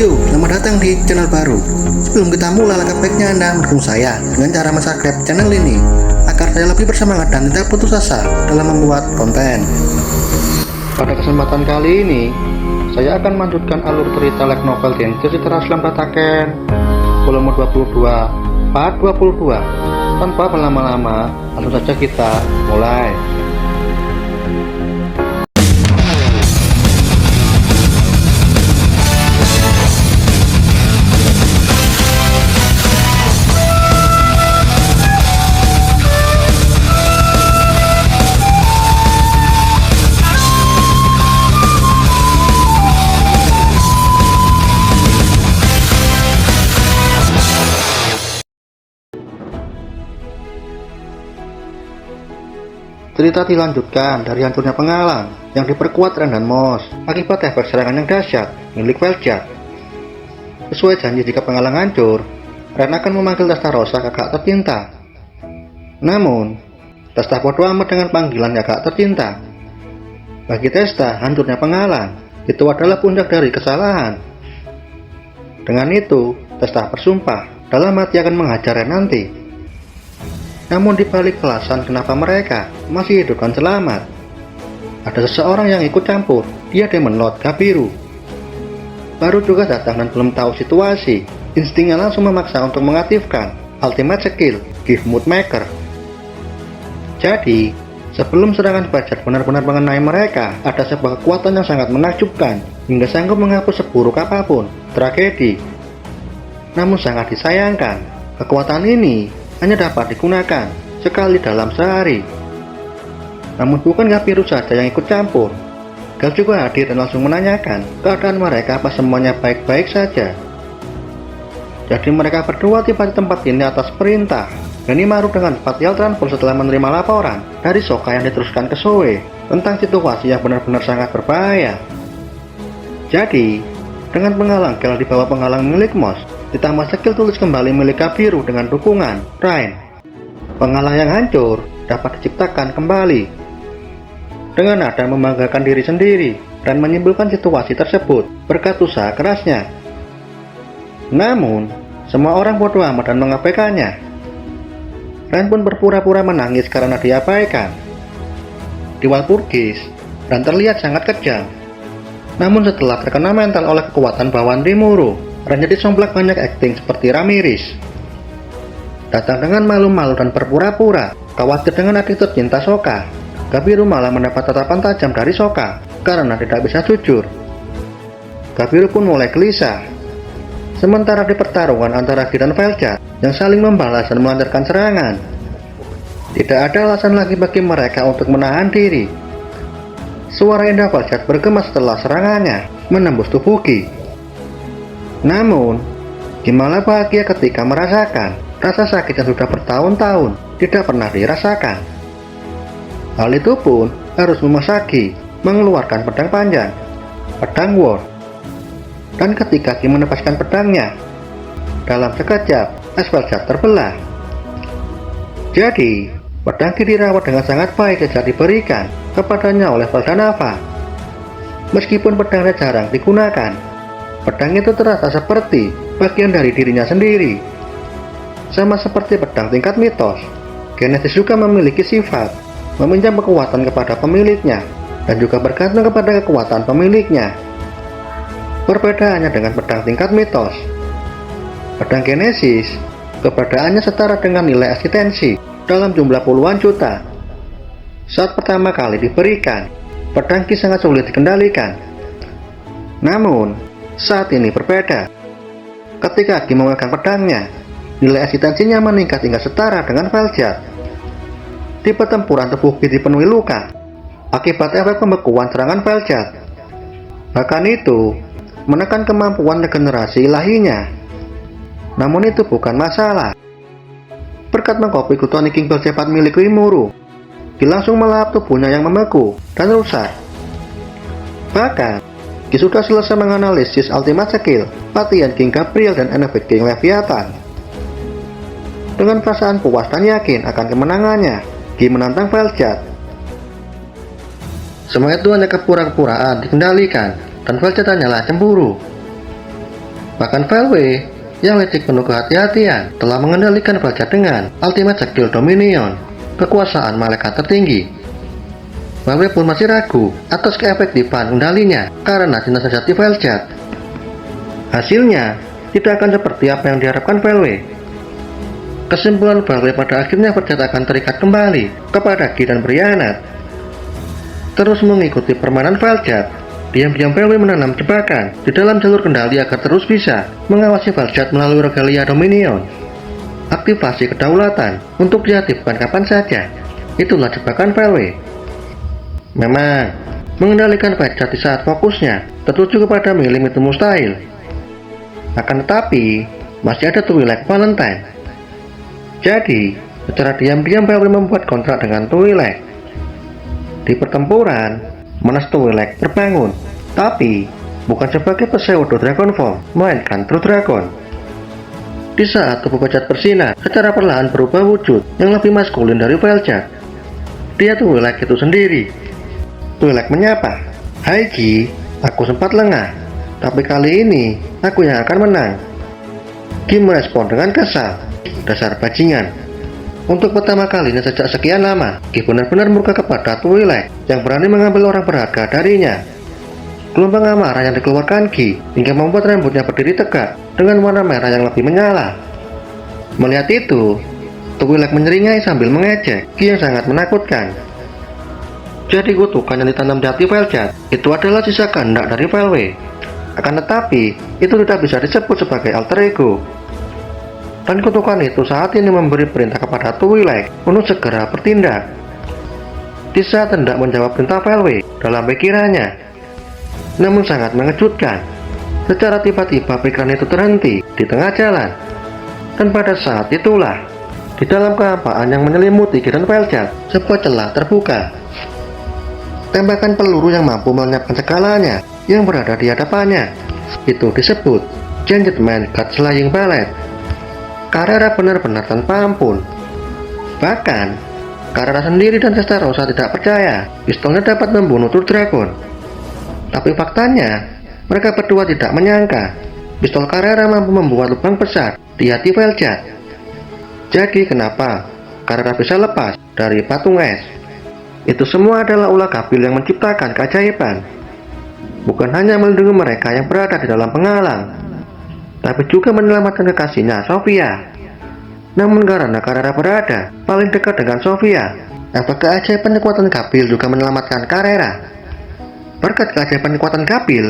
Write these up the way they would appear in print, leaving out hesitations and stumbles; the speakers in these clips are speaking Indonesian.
Yo, selamat datang di channel baru. Sebelum kita mulai, langkah baiknya Anda mendukung saya dengan cara subscribe channel ini agar saya lebih bersemangat dan tidak putus asa dalam membuat konten. Pada kesempatan kali ini, saya akan melanjutkan alur cerita light novel Denjir Citra Aslam Bataken volume 22 part 22. Tanpa berlama-lama, langsung saja kita mulai. Cerita dilanjutkan dari hancurnya penghalang yang diperkuat Ren dan Moss akibat efek serangan yang dahsyat milik Vel'Jad. Sesuai janji, jika penghalang hancur, Ren akan memanggil Testarossa kakak tercinta. Namun, Testa bodo amat dengan panggilan kakak tercinta. Bagi Testa, hancurnya penghalang itu adalah puncak dari kesalahan. Dengan itu, Testa bersumpah dalam hati akan menghajar Ren nanti. Namun di balik alasan kenapa mereka masih hidup dan selamat, ada seseorang yang ikut campur. Dia Demon Lord Gabiru. Baru juga datang dan belum tahu situasi, instingnya langsung memaksa untuk mengaktifkan ultimate skill Gift Mood Maker. Jadi, sebelum serangan Vel'Jad benar-benar mengenai mereka, ada sebuah kekuatan yang sangat menakjubkan hingga sanggup menghapus seburuk apapun tragedi. Namun sangat disayangkan, kekuatan ini hanya dapat digunakan sekali dalam sehari. Namun bukan Gabiru saja yang ikut campur. Gal juga hadir dan langsung menanyakan keadaan mereka apa semuanya baik-baik saja. Jadi mereka berdua tiba di tempat ini atas perintah Benimaru dengan spatial transfer setelah menerima laporan dari Sokka yang diteruskan ke Zoe tentang situasi yang benar-benar sangat berbahaya. Jadi, dengan penghalang Gal di bawah penghalang milik Moss, ditambah skill tulis kembali milik Gabiru dengan dukungan Rain, penghalang yang hancur dapat diciptakan kembali. Dengan nada membanggakan diri sendiri, Rain menyimpulkan situasi tersebut berkat usaha kerasnya. Namun, semua orang bodoh amat dan mengabaikannya. Rain pun berpura-pura menangis karena diabaikan. Di Walpurgis, Rain terlihat sangat kejam. Namun setelah terkena mental oleh kekuatan bawaan Rimuru, Ren jadi somplak banyak akting seperti Ramirez. Datang dengan malu-malu dan berpura-pura khawatir dengan adik tercinta Sokka, Gabiru malah mendapat tatapan tajam dari Sokka karena tidak bisa jujur. Gabiru pun mulai gelisah. Sementara di pertarungan antara Gi dan Vel'Jad yang saling membalas dan melancarkan serangan, tidak ada alasan lagi bagi mereka untuk menahan diri. Suara indah Vel'Jad bergema setelah serangannya menembus tubuh Gi. Namun, Gi malah bahagia ketika merasakan rasa sakit yang sudah bertahun-tahun tidak pernah dirasakan. Hal itu pun harus memaksa Gi mengeluarkan pedang panjang, pedang War. Dan ketika Gi menepaskan pedangnya, dalam sekejap es Vel'Jad terbelah. Jadi, pedang Gi dirawat dengan sangat baik sejak diberikan kepadanya oleh Valdanava. Meskipun pedangnya jarang digunakan, pedang itu terasa seperti bagian dari dirinya sendiri. Sama seperti pedang tingkat mitos, Genesis juga memiliki sifat meminjam kekuatan kepada pemiliknya dan juga bergantung kepada kekuatan pemiliknya. Perbedaannya dengan pedang tingkat mitos, pedang Genesis keberadaannya setara dengan nilai eksistensi dalam jumlah puluhan juta. Saat pertama kali diberikan, pedang Gi sangat sulit dikendalikan. Namun, saat ini berbeda. Ketika Gi memegang pedangnya, nilai eksistensinya meningkat hingga setara dengan Vel'Jad. Di pertempuran tubuh Gi dipenuhi luka akibat efek pembekuan serangan Vel'Jad. Bahkan itu menekan kemampuan regenerasi ilahinya. Namun itu bukan masalah. Berkat mengkopi Gluttony King Belzepat milik Rimuru, Gi langsung melahap tubuhnya yang membeku dan rusak. Bahkan Gi sudah selesai menganalisis ultimate skill Latihan King Gabriel dan Energetic King Leviathan. Dengan perasaan puas dan yakin akan kemenangannya, Gi menantang Vel'Jad. Semua itu hanya kepura-puraan dikendalikan, dan Vel'Jad hanyalah cemburu. Bahkan Velve yang licik penuh kehati-hatian telah mengendalikan Valchat dengan Ultimate Skill Dominion, kekuasaan malaikat tertinggi. Velve pun masih ragu atas keefektifan kendalinya karena cinta sejati Valchat. Hasilnya tidak akan seperti apa yang diharapkan Velve. Kesimpulan Velve pada akhirnya Valchat akan terikat kembali kepada Guy dan berkhianat. Terus mengikuti permainan Valchat, diam-diam Velve menanam jebakan di dalam jalur kendali agar terus bisa mengawasi Valchat melalui Regalia Dominion. Aktivasi kedaulatan untuk diaktifkan kapan saja. Itulah jebakan Velve. Memang, mengendalikan Valchat di saat fokusnya tertuju kepada Milim itu mustahil. Akan tetapi, masih ada Twi'lek Valentine. Jadi, secara diam-diam Velve membuat kontrak dengan Twi'lek. Di pertempuran, Menas Twi'lek terbangun, tapi bukan sebagai pseudo Dragon Form, melainkan True Dragon. Di saat tubuh Valchat bersinar, secara perlahan berubah wujud yang lebih maskulin dari Valchat. Dia Twi'lek itu sendiri. Twi'lek menyapa, "Hai Guy, aku sempat lengah, tapi kali ini aku yang akan menang." Guy merespon dengan kesal, "Dasar bajingan." Untuk pertama kalinya sejak sekian lama, Guy benar-benar murka kepada Twi'lek yang berani mengambil orang berharga darinya. Gelombang amarah yang dikeluarkan Guy hingga membuat rambutnya berdiri tegak dengan warna merah yang lebih menyala. Melihat itu, Twi'lek menyeringai sambil mengejek Guy yang sangat menakutkan. Jadi kutukan yang ditanam di hati Valchat itu adalah sisa kehendak dari Velve. Akan tetapi, itu tidak bisa disebut sebagai alter ego. Dan kutukan itu saat ini memberi perintah kepada Twi'lek untuk segera bertindak. Di saat hendak menjawab perintah Velve dalam pikirannya, namun sangat mengejutkan, secara tiba-tiba pikiran itu terhenti di tengah jalan. Dan pada saat itulah, di dalam kehampaan yang menyelimuti Guy dan Valchat, sebuah celah terbuka. Tembakan peluru yang mampu melenyapkan segalanya yang berada di hadapannya. Itu disebut Judgment God Slaying Ballet. Carrera benar-benar tanpa ampun. Bahkan, Carrera sendiri dan Testarossa tidak percaya pistolnya dapat membunuh True Dragon. Tapi faktanya, mereka berdua tidak menyangka pistol Carrera mampu membuat lubang besar di hati Valchat. Jadi kenapa Carrera bisa lepas dari patung es? Itu semua adalah ulah Gabil yang menciptakan keajaiban. Bukan hanya melindungi mereka yang berada di dalam penghalang, tapi juga menyelamatkan kekasihnya, Sophia. Namun karena Carrera berada paling dekat dengan Sophia, efek keajaiban kekuatan Gabil juga menyelamatkan Carrera. Berkat keajaiban kekuatan Gabil,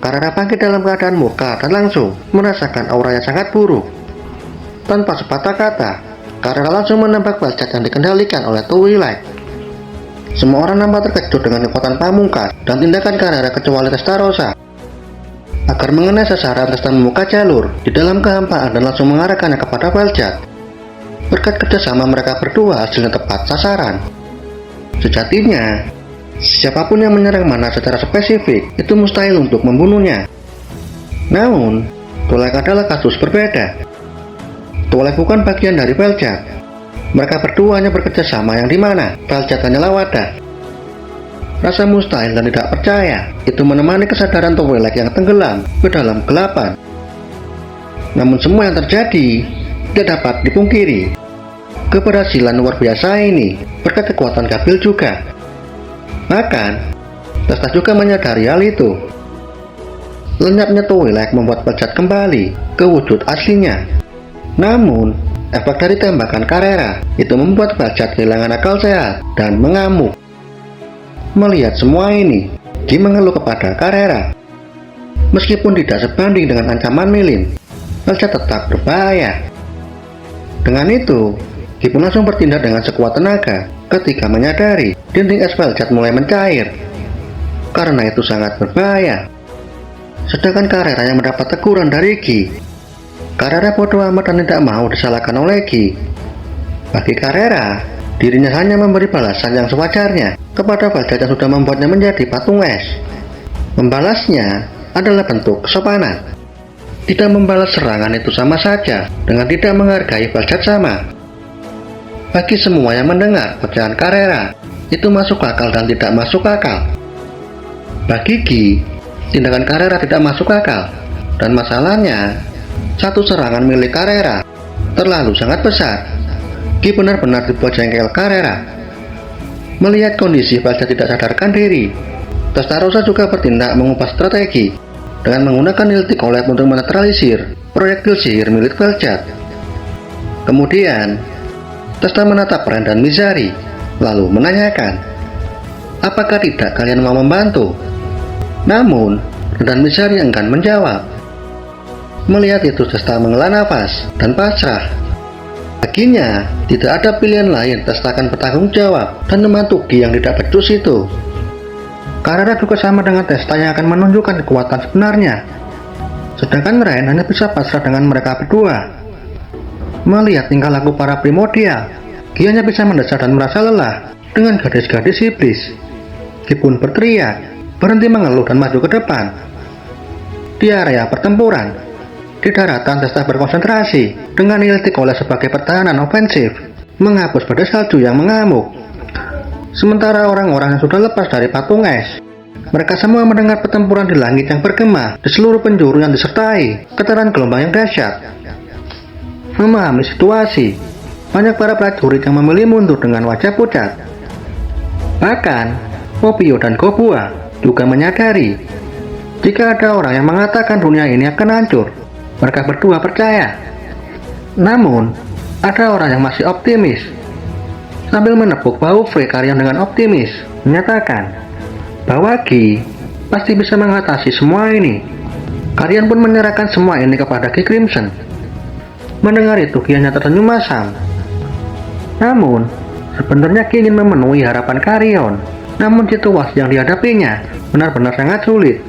Carrera bangkit dalam keadaan murka dan langsung merasakan aura yang sangat buruk. Tanpa sepatah kata, Carrera langsung menembak Valchat yang dikendalikan oleh Twi'lek. Semua orang nampak terkejut dengan kekuatan pamungkas dan tindakan Carrera kecuali Testarossa. Agar mengenai sasaran, Testa membuka jalur di dalam kehampaan dan langsung mengarahkannya kepada Valchat. Berkat kerjasama mereka berdua, hasilnya tepat sasaran. Sejatinya, siapapun yang menyerang Mana secara spesifik itu mustahil untuk membunuhnya. Namun, Twi'lek adalah kasus berbeda. Twi'lek bukan bagian dari Valchat. Mereka berdua hanya bekerja sama yang dimana Valchat hanyalah wadah. Rasa mustahil dan tidak percaya itu menemani kesadaran Twi'lek yang tenggelam ke dalam kegelapan. Namun semua yang terjadi tidak dapat dipungkiri. Keberhasilan luar biasa ini berkat kekuatan Gabil juga. Bahkan, Testa juga menyadari hal itu. Lenyapnya Twi'lek membuat Valchat kembali ke wujud aslinya. Namun, efek dari tembakan Carrera itu membuat Valchat kehilangan akal sehat dan mengamuk. Melihat semua ini, Guy mengeluh kepada Carrera. Meskipun tidak sebanding dengan ancaman Milim, Valchat tetap berbahaya. Dengan itu, Guy pun langsung bertindak dengan sekuat tenaga ketika menyadari dinding es Valchat mulai mencair. Karena itu sangat berbahaya. Sedangkan Carrera yang mendapat teguran dari Guy. Carrera bodoh amat dan tidak mau disalahkan oleh Guy. Bagi Carrera, dirinya hanya memberi balasan yang sewajarnya kepada Valchat yang sudah membuatnya menjadi patung es. Membalasnya adalah bentuk kesopanan. Tidak membalas serangan itu sama saja dengan tidak menghargai Valchat sama. Bagi semua yang mendengar pecahan Carrera, itu masuk akal dan tidak masuk akal. Bagi Guy, tindakan Carrera tidak masuk akal Dan masalahnya, satu serangan milik Carrera terlalu sangat besar. Ki benar-benar dibuat jengkel Carrera. Melihat kondisi Veljet tidak sadarkan diri, Testarossa juga bertindak mengubah strategi dengan menggunakan Niltic Colette untuk menetralisir proyektil sihir milik Veljet. Kemudian, Testa menatap Ren dan Mizari, lalu menanyakan, apakah tidak kalian mau membantu? Namun, Ren dan Mizari enggan menjawab. Melihat itu, Testa menghela nafas dan pasrah. Baginya, tidak ada pilihan lain. Testa akan bertanggung jawab dan membantu Ki yang tidak becus itu. Carrera juga sama dengan Testa yang akan menunjukkan kekuatan sebenarnya. Sedangkan Ren hanya bisa pasrah dengan mereka berdua. Melihat tingkah laku para primordial, Ki hanya bisa mendesah dan merasa lelah dengan gadis-gadis iblis. Ki pun berteriak, berhenti mengeluh dan maju ke depan. Di area pertempuran, di daratan Testa berkonsentrasi dengan Niltic Colette sebagai pertahanan ofensif, menghapus badai salju yang mengamuk. Sementara orang-orang yang sudah lepas dari patung es, mereka semua mendengar pertempuran di langit yang bergema di seluruh penjuru yang disertai getaran gelombang yang dahsyat. Memahami situasi, banyak para prajurit yang memilih mundur dengan wajah pucat. Bahkan, Popio dan Gobua juga menyadari jika ada orang yang mengatakan dunia ini akan hancur, mereka berdua percaya. Namun, ada orang yang masih optimis. Sambil menepuk bahu Frikarion dengan optimis, menyatakan bahwa Ki pasti bisa mengatasi semua ini. Kalian pun menyerahkan semua ini kepada Ki Crimson. Mendengar itu, Ki hanya tersenyum masam. Namun, sebenarnya Ki ingin memenuhi harapan Carrion. Namun situasi yang dihadapinya benar-benar sangat sulit.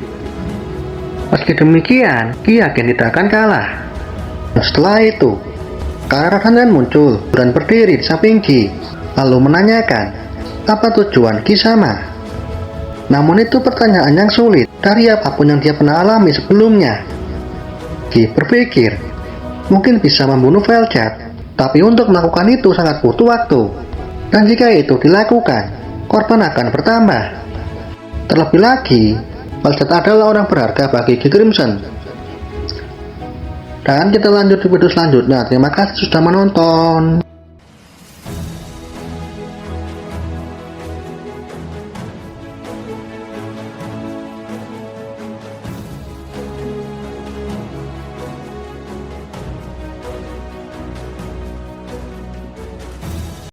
Meski demikian, Ki yakin tidak akan kalah. Setelah itu, Carrera muncul dan berdiri di samping Ki, lalu menanyakan apa tujuan Ki sama. Namun itu pertanyaan yang sulit dari apapun yang dia pernah alami sebelumnya. Ki berpikir mungkin bisa membunuh Veljet, tapi untuk melakukan itu sangat butuh waktu. Dan jika itu dilakukan, korban akan bertambah. Terlebih lagi, Veljet adalah orang berharga bagi Ki Crimson. Dan kita lanjut di video selanjutnya. Terima kasih sudah menonton.